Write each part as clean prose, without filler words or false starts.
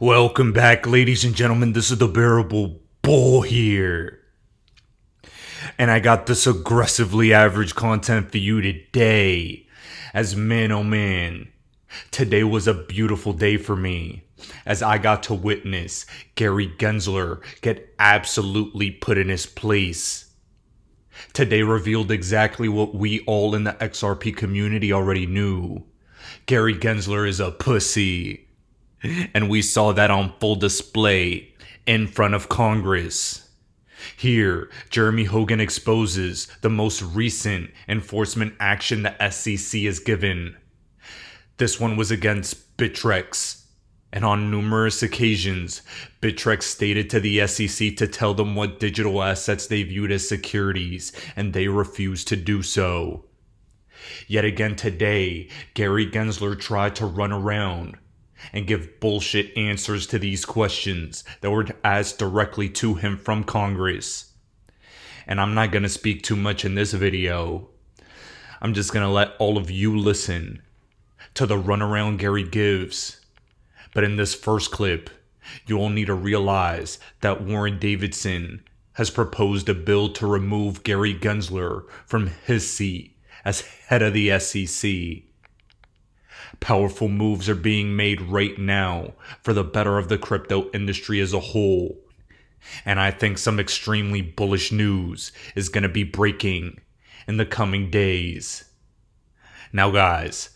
Welcome back, ladies and gentlemen. This is the Bearable Bull here. And I got this aggressively average content for you today. As man, oh man, today was a beautiful day for me, as I got to witness Gary Gensler get absolutely put in his place. Today revealed exactly what we all in the XRP community already knew. Gary Gensler is a pussy. And we saw that on full display in front of Congress. Here, Jeremy Hogan exposes the most recent enforcement action the SEC has given. This one was against Bittrex. And on numerous occasions, Bittrex stated to the SEC to tell them what digital assets they viewed as securities, and they refused to do so. Yet again today, Gary Gensler tried to run around and give bullshit answers to these questions that were asked directly to him from Congress. And I'm not going to speak too much in this video. I'm just going to let all of you listen to the runaround Gary gives. But in this first clip, you all need to realize that Warren Davidson has proposed a bill to remove Gary Gensler from his seat as head of the SEC. Powerful moves are being made right now for the better of the crypto industry as a whole. And I think some extremely bullish news is going to be breaking in the coming days. Now guys,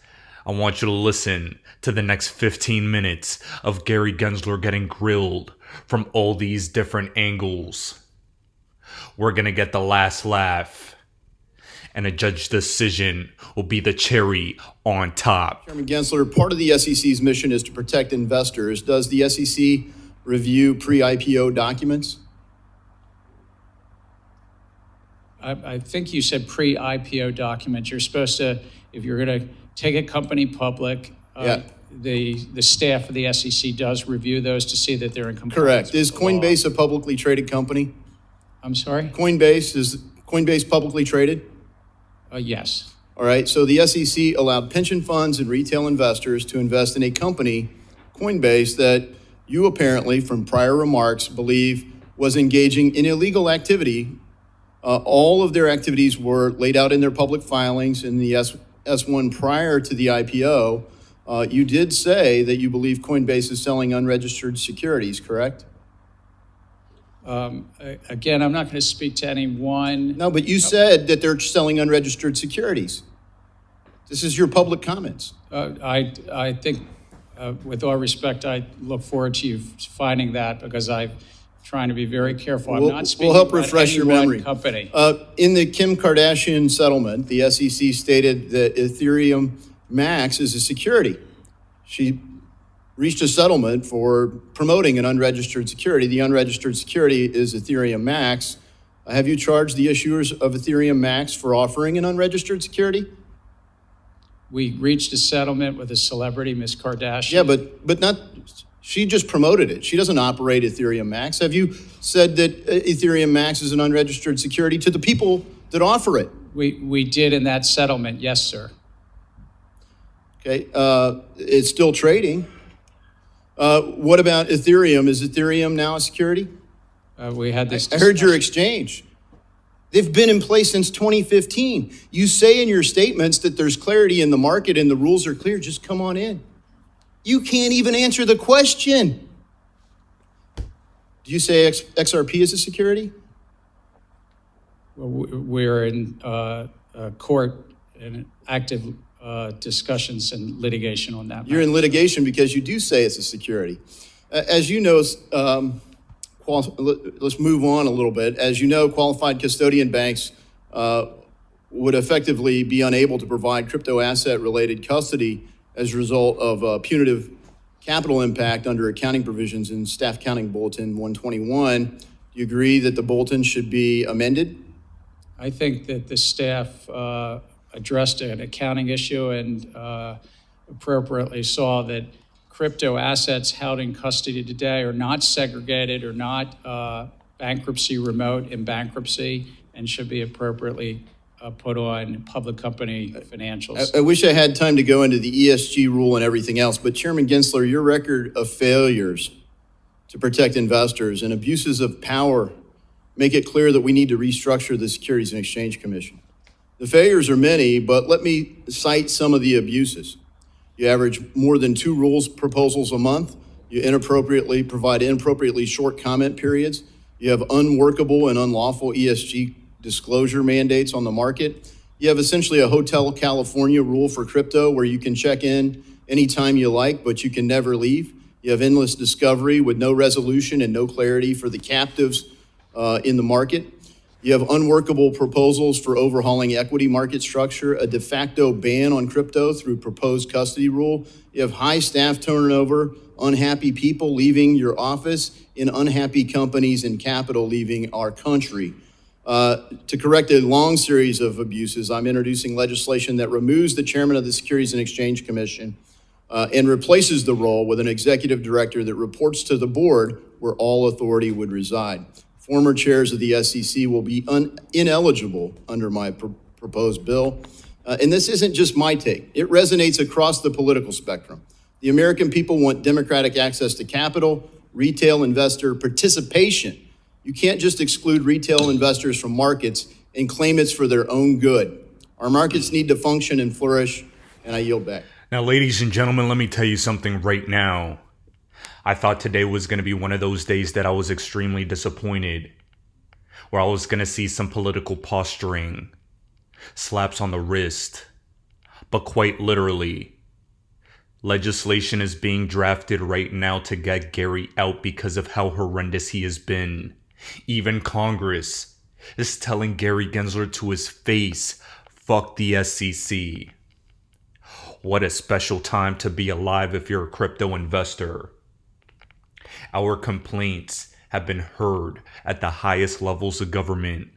I want you to listen to the next 15 minutes of Gary Gensler getting grilled from all these different angles. We're going to get the last laugh, and a judge's decision will be the cherry on top. Chairman Gensler, part of the SEC's mission is to protect investors. Does the SEC review pre-IPO documents? I think you said pre-IPO documents. You're supposed to, if you're going to take a company public, the staff of the SEC does review those to see that they're in compliance. Correct. Is Coinbase a publicly traded company? I'm sorry? Is Coinbase publicly traded? Yes. All right. So the SEC allowed pension funds and retail investors to invest in a company, Coinbase, that you apparently, from prior remarks, believe was engaging in illegal activity. All of their activities were laid out in their public filings in the S1 prior to the IPO. You did say that you believe Coinbase is selling unregistered securities, correct? Again, I'm not going to speak to anyone. No, but you said that they're selling unregistered securities. This is your public comments. I think, with all respect, I look forward to you finding that, because I'm trying to be very careful. I'm not speaking we'll help about refresh your any one memory. company. In the Kim Kardashian settlement, the SEC stated that Ethereum Max is a security. She reached a settlement for promoting an unregistered security. The unregistered security is Ethereum Max. Have you charged the issuers of Ethereum Max for offering an unregistered security? We reached a settlement with a celebrity, Ms. Kardashian. Yeah, but not. She just promoted it. She doesn't operate Ethereum Max. Have you said that Ethereum Max is an unregistered security to the people that offer it? We did in that settlement, yes, sir. Okay, it's still trading. What about Ethereum? Is Ethereum now a security? We had this I heard your exchange. They've been in place since 2015. You say in your statements that there's clarity in the market and the rules are clear. Just come on in. You can't even answer the question. Do you say XRP is a security? We're in court and active discussions and litigation on that. You're in litigation because you do say it's a security. As you know, let's move on a little bit. As you know, qualified custodian banks would effectively be unable to provide crypto asset related custody as a result of punitive capital impact under accounting provisions in Staff Accounting Bulletin 121. Do you agree that the bulletin should be amended? I think that the staff addressed an accounting issue and appropriately saw that crypto assets held in custody today are not segregated or not bankruptcy remote in bankruptcy and should be appropriately put on public company financials. I wish I had time to go into the ESG rule and everything else, but Chairman Gensler, your record of failures to protect investors and abuses of power make it clear that we need to restructure the Securities and Exchange Commission. The failures are many, but let me cite some of the abuses. You average more than 2 rules proposals a month. You provide inappropriately short comment periods. You have unworkable and unlawful ESG disclosure mandates on the market. You have essentially a Hotel California rule for crypto where you can check in anytime you like, but you can never leave. You have endless discovery with no resolution and no clarity for the captives in the market. You have unworkable proposals for overhauling equity market structure, a de facto ban on crypto through proposed custody rule. You have high staff turnover, unhappy people leaving your office, and unhappy companies and capital leaving our country. To correct a long series of abuses, I'm introducing legislation that removes the chairman of the Securities and Exchange Commission and replaces the role with an executive director that reports to the board where all authority would reside. Former chairs of the SEC will be ineligible under my proposed bill. And this isn't just my take. It resonates across the political spectrum. The American people want democratic access to capital, retail investor participation. You can't just exclude retail investors from markets and claim it's for their own good. Our markets need to function and flourish, and I yield back. Now, ladies and gentlemen, let me tell you something right now. I thought today was going to be one of those days that I was extremely disappointed, where I was going to see some political posturing, slaps on the wrist, but quite literally, legislation is being drafted right now to get Gary out because of how horrendous he has been. Even Congress is telling Gary Gensler to his face, fuck the SEC. What a special time to be alive if you're a crypto investor. Our complaints have been heard at the highest levels of government.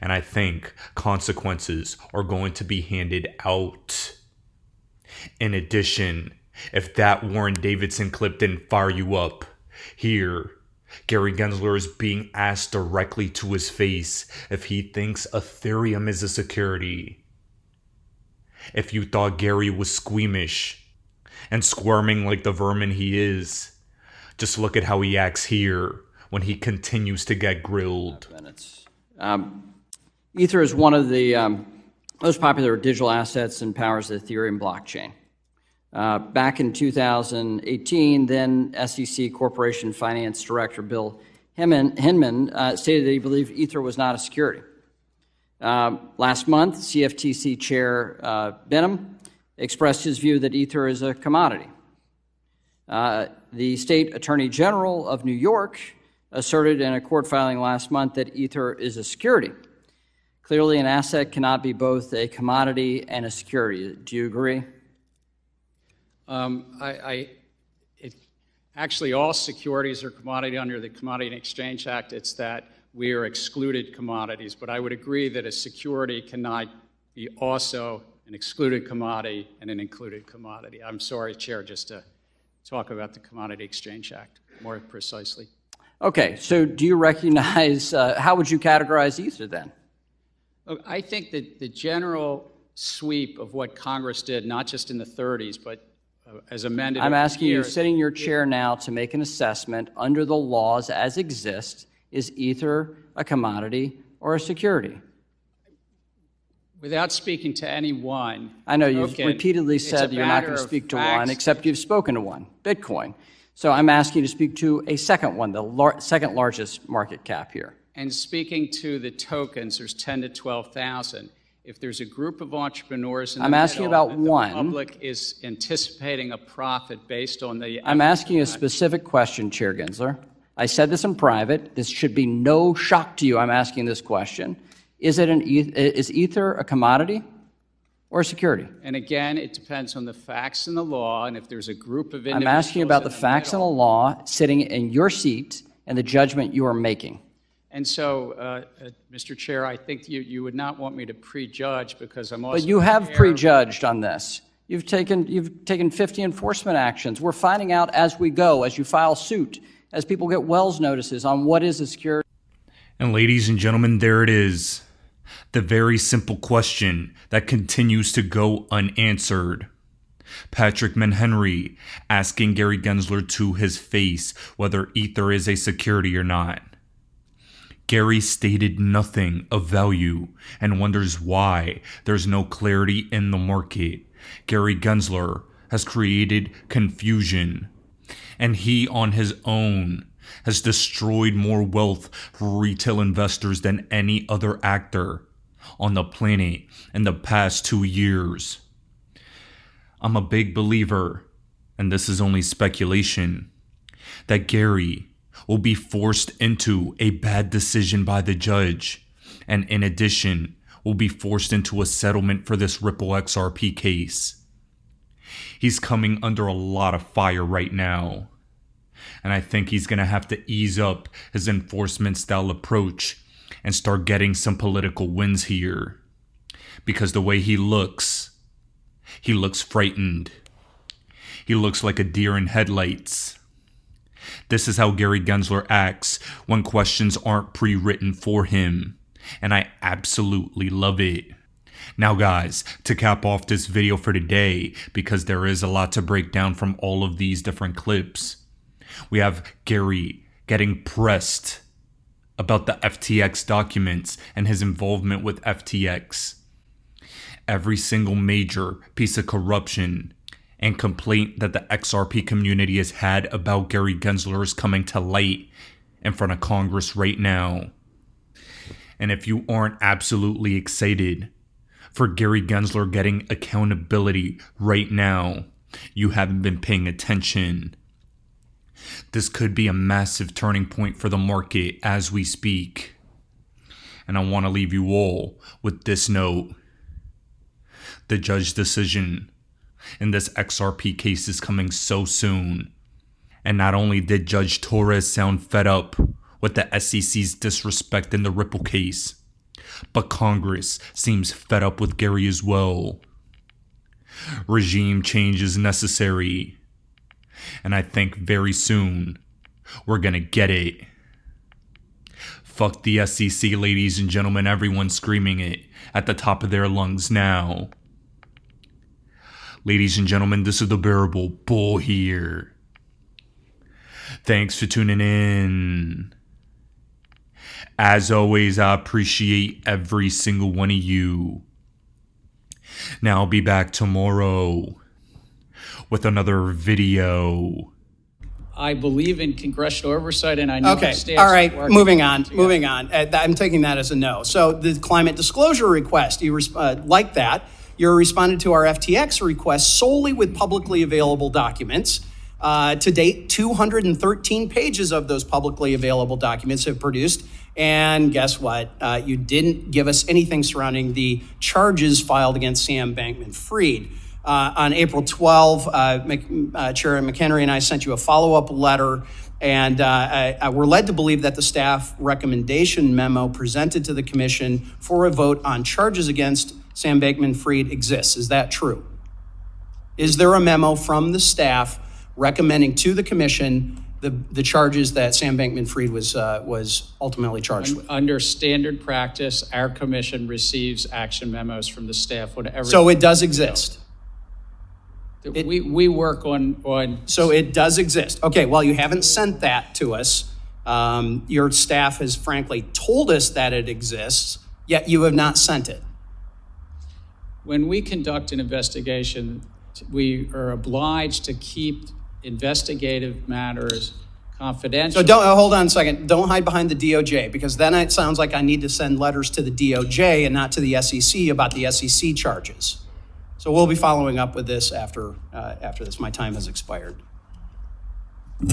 And I think consequences are going to be handed out. In addition, if that Warren Davidson clip didn't fire you up, here, Gary Gensler is being asked directly to his face if he thinks Ethereum is a security. If you thought Gary was squeamish and squirming like the vermin he is, just look at how he acts here when he continues to get grilled. Ether is one of the most popular digital assets and powers the Ethereum blockchain. Back in 2018, then SEC Corporation Finance Director Bill Hinman stated that he believed Ether was not a security. Last month, CFTC Chair Benham expressed his view that Ether is a commodity. The State Attorney General of New York asserted in a court filing last month that Ether is a security. Clearly, an asset cannot be both a commodity and a security. Do you agree? Actually, all securities are commodity under the Commodity and Exchange Act. It's that we are excluded commodities. But I would agree that a security cannot be also an excluded commodity and an included commodity. I'm sorry, Chair, just to talk about the Commodity Exchange Act more precisely. Okay, so do you recognize, how would you categorize Ether then? Look, I think that the general sweep of what Congress did, not just in the 30s, but as amended. I'm asking you, sitting in your chair now, to make an assessment under the laws as exist. Is Ether a commodity or a security? Without speaking to anyone. I know you've repeatedly said you're not going to speak to one, except you've spoken to one, Bitcoin. So I'm asking you to speak to a second one, the second largest market cap here. And speaking to the tokens, there's 10 to 12,000. If there's a group of entrepreneurs in the middle, asking about one. The public is anticipating a profit based on the... I'm asking a specific question, Chair Gensler. I said this in private. This should be no shock to you. I'm asking this question. Is Ether a commodity or a security? And again, it depends on the facts and the law, and if there's a group of individuals... I'm asking about the facts and the law sitting in your seat and the judgment you are making. And so, Mr. Chair, I think you would not want me to prejudge because I'm also... But you have prejudged on this. You've taken 50 enforcement actions. We're finding out as we go, as you file suit, as people get Wells notices on what is a security. And ladies and gentlemen, there it is. The very simple question that continues to go unanswered. Patrick Menhenry asking Gary Gensler to his face whether Ether is a security or not. Gary stated nothing of value and wonders why there's no clarity in the market. Gary Gensler has created confusion, and he on his own has destroyed more wealth for retail investors than any other actor on the planet in the past 2 years. I'm a big believer, and this is only speculation, that Gary will be forced into a bad decision by the judge, and in addition, will be forced into a settlement for this Ripple XRP case. He's coming under a lot of fire right now, and I think he's going to have to ease up his enforcement style approach and start getting some political wins here, because the way he looks frightened. He looks like a deer in headlights. This is how Gary Gensler acts when questions aren't pre-written for him, and I absolutely love it. Now guys, to cap off this video for today, because there is a lot to break down from all of these different clips, we have Gary getting pressed about the FTX documents and his involvement with FTX. Every single major piece of corruption and complaint that the XRP community has had about Gary Gensler is coming to light in front of Congress right now. And if you aren't absolutely excited for Gary Gensler getting accountability right now, you haven't been paying attention. This could be a massive turning point for the market as we speak. And I want to leave you all with this note. The judge decision in this XRP case is coming so soon. And not only did Judge Torres sound fed up with the SEC's disrespect in the Ripple case, but Congress seems fed up with Gary as well. Regime change is necessary. And I think very soon we're gonna get it. Fuck the SEC, ladies and gentlemen, everyone's screaming it at the top of their lungs now. Ladies and gentlemen, this is the Bearable Bull here. Thanks for tuning in. As always, I appreciate every single one of you. Now I'll be back tomorrow with another video. I believe in congressional oversight, and I know Okay, the staff's all right, working moving on, together. moving on. I'm taking that as a no. So the climate disclosure request, you like that. You responded to our FTX request solely with publicly available documents. To date, 213 pages of those publicly available documents have produced. And guess what? You didn't give us anything surrounding the charges filed against Sam Bankman-Fried. On April 12, Chair McHenry and I sent you a follow-up letter, and we're led to believe that the staff recommendation memo presented to the commission for a vote on charges against Sam Bankman-Fried exists. Is that true? Is there a memo from the staff recommending to the commission the charges that Sam Bankman-Fried was ultimately charged with? Under standard practice, our commission receives action memos from the staff whenever. So it does exist. We work on. So it does exist. Okay, well, you haven't sent that to us. Your staff has frankly told us that it exists, yet you have not sent it. When we conduct an investigation, we are obliged to keep investigative matters confidential. So don't hold on a second. Don't hide behind the DOJ, because then it sounds like I need to send letters to the DOJ and not to the SEC about the SEC charges. So we'll be following up with this after this. My time has expired.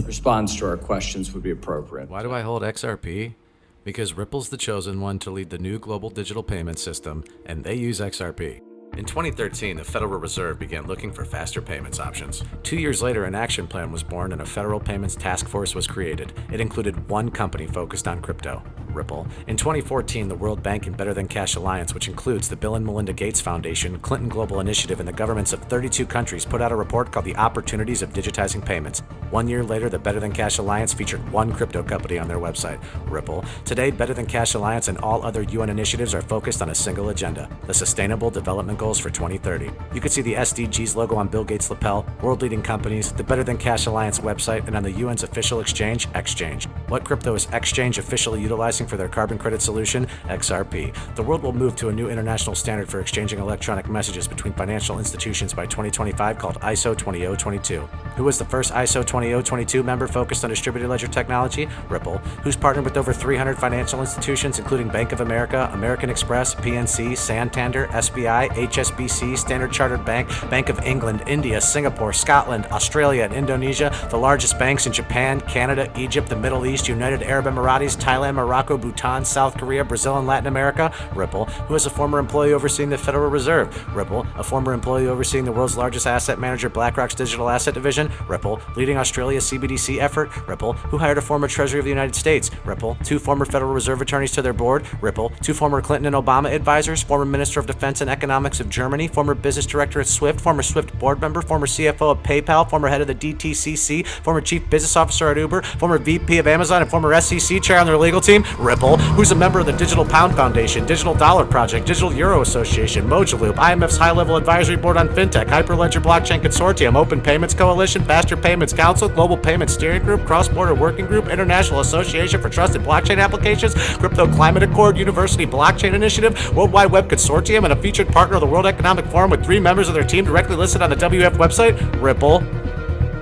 Response to our questions would be appropriate. Why do I hold XRP? Because Ripple's the chosen one to lead the new global digital payment system, and they use XRP. In 2013, the Federal Reserve began looking for faster payments options. 2 years later, an action plan was born and a federal payments task force was created. It included one company focused on crypto. Ripple. In 2014, the World Bank and Better Than Cash Alliance, which includes the Bill and Melinda Gates Foundation, Clinton Global Initiative, and the governments of 32 countries, put out a report called The Opportunities of Digitizing Payments. 1 year later, the Better Than Cash Alliance featured one crypto company on their website, Ripple. Today, Better Than Cash Alliance and all other UN initiatives are focused on a single agenda, the Sustainable Development Goals for 2030. You can see the SDGs logo on Bill Gates' lapel, world-leading companies, the Better Than Cash Alliance website, and on the UN's official exchange, Exchange. What crypto is Exchange officially utilizing for their carbon credit solution? XRP. The world will move to a new international standard for exchanging electronic messages between financial institutions by 2025 called ISO 20022. Who was the first ISO 20022 member focused on distributed ledger technology? Ripple. Who's partnered with over 300 financial institutions, including Bank of America, American Express, PNC, Santander, SBI, HSBC, Standard Chartered Bank, Bank of England, India, Singapore, Scotland, Australia, and Indonesia, the largest banks in Japan, Canada, Egypt, the Middle East, United Arab Emirates, Thailand, Morocco, Bhutan, South Korea, Brazil, and Latin America? Ripple. Who is a former employee overseeing the Federal Reserve? Ripple. A former employee overseeing the world's largest asset manager, BlackRock's digital asset division? Ripple. Leading Australia's CBDC effort? Ripple. Who hired a former Treasury of the United States? Ripple. 2 former Federal Reserve attorneys to their board? Ripple. 2 former Clinton and Obama advisors? Former Minister of Defense and Economics of Germany? Former business director at Swift? Former Swift board member? Former CFO of PayPal? Former head of the DTCC? Former chief business officer at Uber? Former VP of Amazon and former SEC chair on their legal team? Ripple. Who's a member of the Digital Pound Foundation, Digital Dollar Project, Digital Euro Association, Mojaloop, IMF's high-level advisory board on fintech, Hyperledger Blockchain Consortium, Open Payments Coalition, Faster Payments Council, Global Payments Steering Group, Cross-Border Working Group, International Association for Trusted Blockchain Applications, Crypto Climate Accord, University Blockchain Initiative, World Wide Web Consortium, and a featured partner of the World Economic Forum with 3 members of their team directly listed on the WF website? Ripple.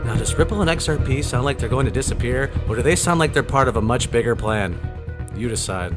Now, does Ripple and XRP sound like they're going to disappear, or do they sound like they're part of a much bigger plan? You decide.